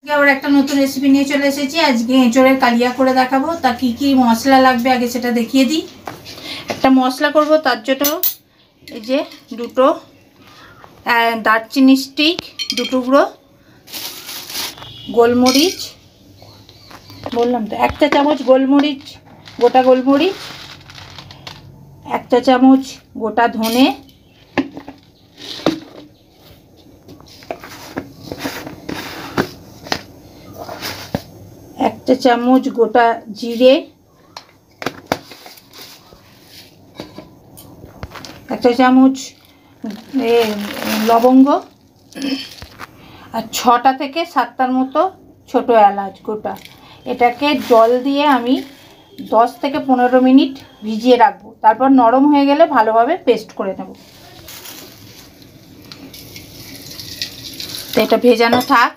আবার একটা নতুন রেসিপি নিয়ে চলে এসেছি। আজকে এঁচোড়ের কালিয়া করে দেখাবো। তা কি কি মশলা লাগবে আগে সেটা দেখিয়ে দিই। একটা মশলা করব, তার জন্য এই যে দুটো দারচিনি স্টিক, দু টুকরো গোলমরিচ, বললাম তো, একটা চামচ গোলমরিচ, গোটা গোলমরিচ, একটা চামচ গোটা ধনে, একটা চামচ গোটা জিরে, একটা চামচ লবঙ্গ, আর 6টা থেকে 7টার মতো ছোটো এলাচ গোটা। এটাকে জল দিয়ে আমি 10 থেকে 15 মিনিট ভিজিয়ে রাখবো। তারপর নরম হয়ে গেলে ভালোভাবে পেস্ট করে নেব। তো এটা ভেজানো থাক।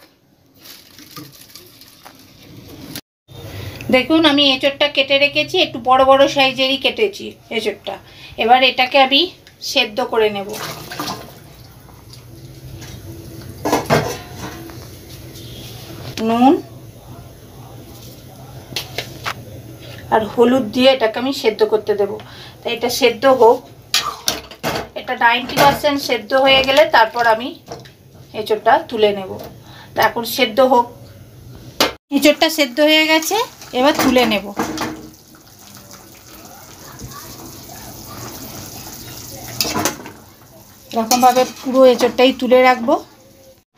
দেখুন, আমি এঁচোড়টা কেটে রেখেছি, একটু বড় বড় সাইজেরই কেটেছি এঁচোড়টা। এবার এটাকে আমি সেদ্ধ করে নেব। নুন আর হলুদ দিয়ে এটাকে আমি সেদ্ধ করতে দেব। তাই এটা সেদ্ধ হোক। এটা 90% সেদ্ধ হয়ে গেলে তারপর আমি এঁচোড়টা তুলে নেব। তা এখন সেদ্ধ হোক। এঁচোড়টা সেদ্ধ হয়ে গেছে, এবার তুলে নেব। এরকমভাবে পুরো এঁচোড়টাই তুলে রাখবো।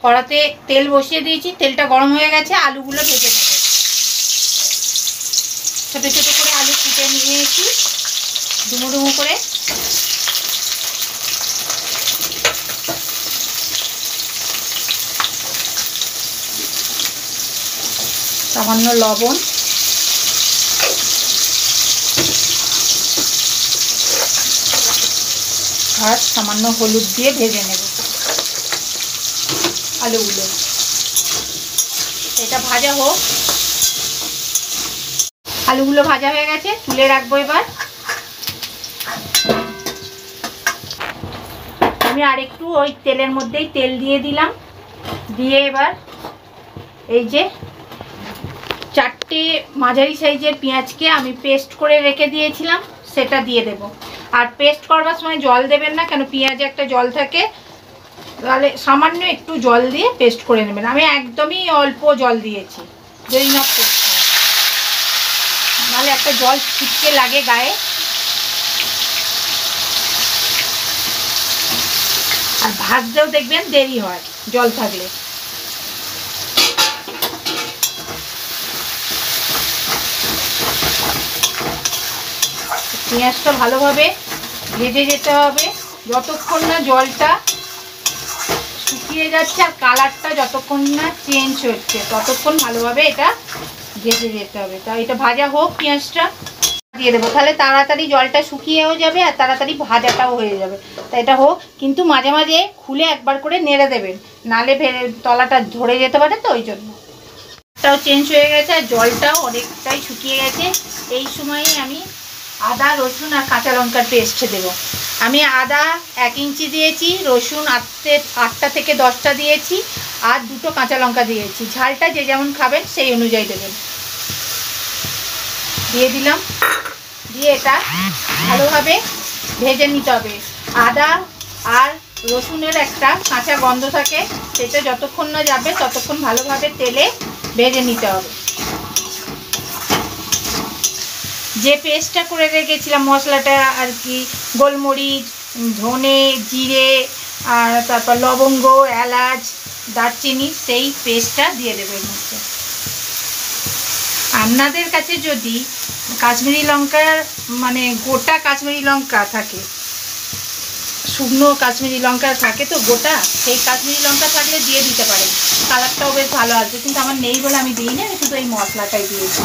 কড়াতে তেল বসিয়ে দিয়েছি, তেলটা গরম হয়ে গেছে। আলুগুলো ভেজে নেব। ছোটো ছোটো করে আলু কুটে নিয়েছি, ডুমো ডুমো করে। সামান্য লবণ, আর সামান্য হলুদ দিয়ে ভেজে নেব আলুগুলো। এটা ভাজা হোক। আলুগুলো ভাজা হয়ে গেছে, তুলে রাখবো। এবার আমি আরেকটু ওই তেলের মধ্যেই তেল দিয়ে দিলাম। দিয়ে এবার এই যে 4টে মাঝারি সাইজের পেঁয়াজকে আমি পেস্ট করে রেখে দিয়েছিলাম, সেটা দিয়ে দেব। আর পেস্ট করবার সময় জল দেবেন না, কেন পেঁয়াজে একটা জল থাকে। তাহলে সামান্য একটু জল দিয়ে পেস্ট করে নেবেন। আমি একদমই অল্প জল দিয়েছি, যদি না পেস্ট হয়, নাহলে একটা জল ছিটকে লাগে গায়ে। আর ভাজতেও দেখবেন দেরি হয় জল থাকলে। পেঁয়াজটা ভালোভাবে ভেজে যেতে হবে, যতক্ষণ না জলটা শুকিয়ে যাচ্ছে আর কালারটা যতক্ষণ না চেঞ্জ হচ্ছে, ততক্ষণ ভালোভাবে এটা ভেজে যেতে হবে। তা এটা ভাজা হোক। পেঁয়াজটা দিয়ে দেবো, তাহলে তাড়াতাড়ি জলটা শুকিয়েও যাবে আর তাড়াতাড়ি ভাজাটাও হয়ে যাবে। তা এটা হোক, কিন্তু মাঝে মাঝে খুলে একবার করে নেড়ে দেবেন, নালে তলাটা ধরে যেতে পারে। তো ওই জন্য এটাও চেঞ্জ হয়ে গেছে আর জলটাও অনেকটাই শুকিয়ে গেছে। এই সময়ে আমি আদা, রসুন আর কাঁচা লঙ্কার পেস্ট দেবো। আমি আদা 1 ইঞ্চি দিয়েছি, রসুন 8টা থেকে 10টা দিয়েছি, আর 2টো কাঁচা লঙ্কা দিয়েছি। ঝালটা যে যেমন খাবেন সেই অনুযায়ী দেবেন। দিয়ে দিলাম। দিয়ে এটা ভালোভাবে ভেজে নিতে হবে। আদা আর রসুনের একটা কাঁচা গন্ধ থাকে, সেটা যতক্ষণ না যাবে ততক্ষণ ভালোভাবে তেলে ভেজে নিতে হবে। যে পেস্টটা করে রেখেছিলাম মশলাটা আর কি, গোলমরিচ, ধনে, জিরে, আর তারপর লবঙ্গ, এলাচ, দারচিনি, সেই পেস্টটা দিয়ে দেবে এর মধ্যে। আপনাদের কাছে যদি কাশ্মীরি লঙ্কার মানে গোটা কাশ্মীরি লঙ্কা থাকে, শুকনো কাশ্মীরি লঙ্কা থাকে তো গোটা, সেই কাশ্মীরি লঙ্কা থাকলে দিয়ে দিতে পারেন, কালারটাও বেশ ভালো আসবে। কিন্তু আমার নেই বলে আমি দিই না, শুধু এই মশলাটাই দিয়েছি।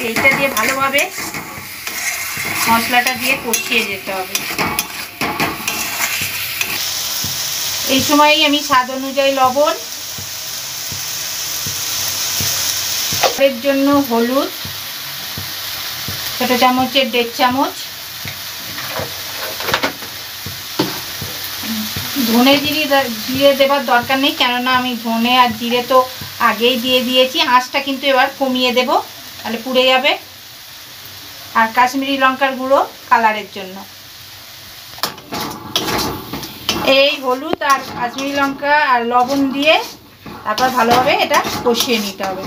এইটা দিয়ে ভালোভাবে মশলাটা দিয়ে কষিয়ে যেতে হবে। এই সময়ই আমি স্বাদ অনুযায়ী লবণ, এর জন্য হলুদ ছোটো চামচের 1.5 চামচ, ধনে জিরে দেবার দরকার নেই, কেননা আমি ধনে আর জিরে তো আগেই দিয়ে দিয়েছি। আঁচটা কিন্তু এবার কমিয়ে দেব, তাহলে পুড়ে যাবে। আর কাশ্মীরি লঙ্কার গুঁড়ো কালারের জন্য। এই হলুদ আর কাশ্মীরি লঙ্কা আর লবণ দিয়ে তারপর ভালোভাবে এটা কষিয়ে নিতে হবে।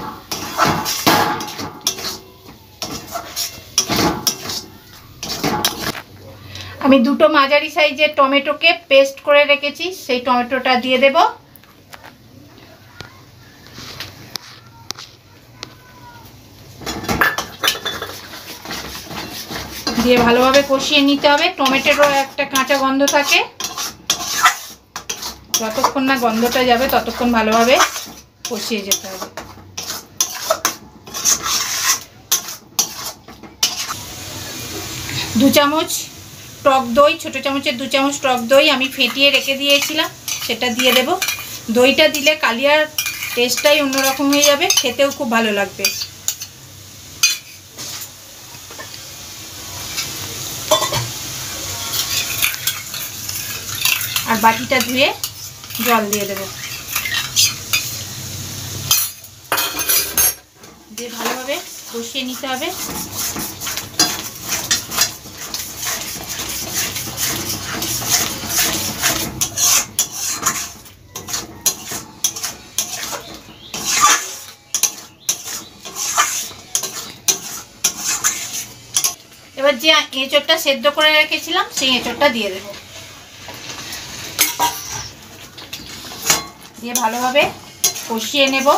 আমি দুটো মাঝারি সাইজের টমেটোকে পেস্ট করে রেখেছি, সেই টমেটোটা দিয়ে দেব। দিয়ে ভালোভাবে কষিয়ে নিতে হবে। টমেটোরও একটা কাঁচা গন্ধ থাকে, যতক্ষণ না গন্ধটা যাবে ততক্ষণ ভালোভাবে কষিয়ে যেতে হবে। দু চামচ টক দই, ছোটো চামচের 2 চামচ টক দই আমি ফেটিয়ে রেখে দিয়েছিলাম, সেটা দিয়ে দেব। দইটা দিলে কালিয়ার টেস্টটাই অন্যরকম হয়ে যাবে, খেতেও খুব ভালো লাগবে। আর বাটিটা ধুয়ে জল দিয়ে দেব, দিয়ে ভালোভাবে কষিয়ে নিতে হবে। এবার যে এঁচোড়টা সেদ্ধ করে রেখেছিলাম সেই এঁচোড়টা দিয়ে দেব, দিয়ে ভালোভাবে কষিয়ে নেব।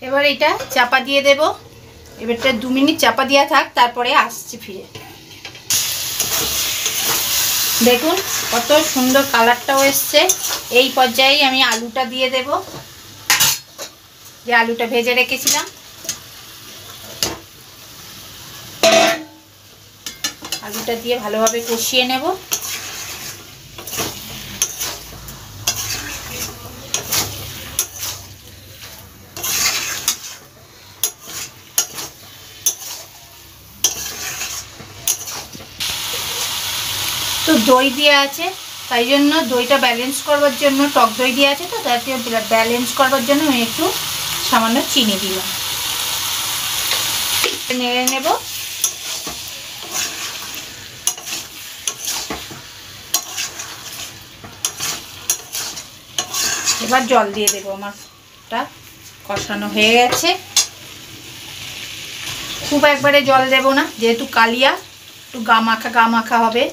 এবার এটা চাপা দিয়ে দেব। এবারটা 2 মিনিট চাপা দেওয়া থাক, তারপরে আসছি ফিরে। দেখুন কত সুন্দর কালারটাও এসছে। এই পর্যায়ে আমি আলুটা দিয়ে দেব, যে আলুটা ভেজে রেখেছিলাম। আলুটা দিয়ে ভালোভাবে কষিয়ে নেব। তো দই দিয়ে আছে, তাই জন্য দইটা ব্যালেন্স করবার জন্য, টক দই দিয়ে আছে তো তাতে ব্যালেন্স করবার জন্য আমি একটু সামান্য চিনি দিলাম। নেড়ে নেব। এবার জল দিয়ে দেবো। আমারটা কষানো হয়ে গেছে। খুব একবারে জল দেব না, যেহেতু কালিয়া একটু গা মাখা হবে।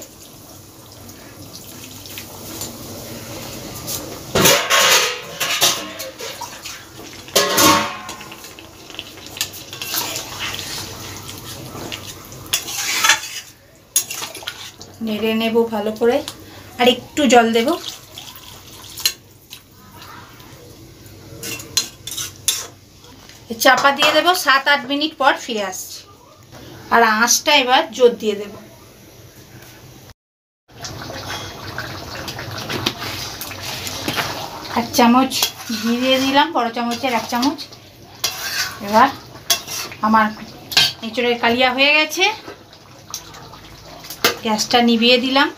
নেড়ে নেব ভালো করে, আর একটু জল দেব। চাপা দিয়ে দেব, 7-8 মিনিট পর ফিরে আসছি। আর আঁচটা এবার জোর দিয়ে দেব। এক চামচ ঘি দিয়ে দিলাম, বড় চামচের 1 চামচ। এবার আমার এঁচোড়ের কালিয়া হয়ে গেছে, গ্যাসটা নিভিয়ে দিলাম।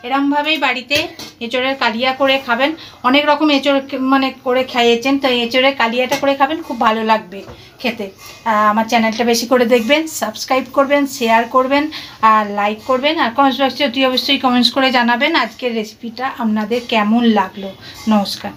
এরমভাবেই বাড়িতে এঁচোড়ের কালিয়া করে খাবেন। অনেক রকম এঁচোড় মানে করে খাইয়েছেন, তো এঁচোড়ের কালিয়াটা করে খাবেন, খুব ভালো লাগবে খেতে। আমার চ্যানেলটা বেশি করে দেখবেন, সাবস্ক্রাইব করবেন, শেয়ার করবেন আর লাইক করবেন। আর কমেন্টস বক্সে অতি অবশ্যই কমেন্টস করে জানাবেন আজকের রেসিপিটা আপনাদের কেমন লাগলো। নমস্কার।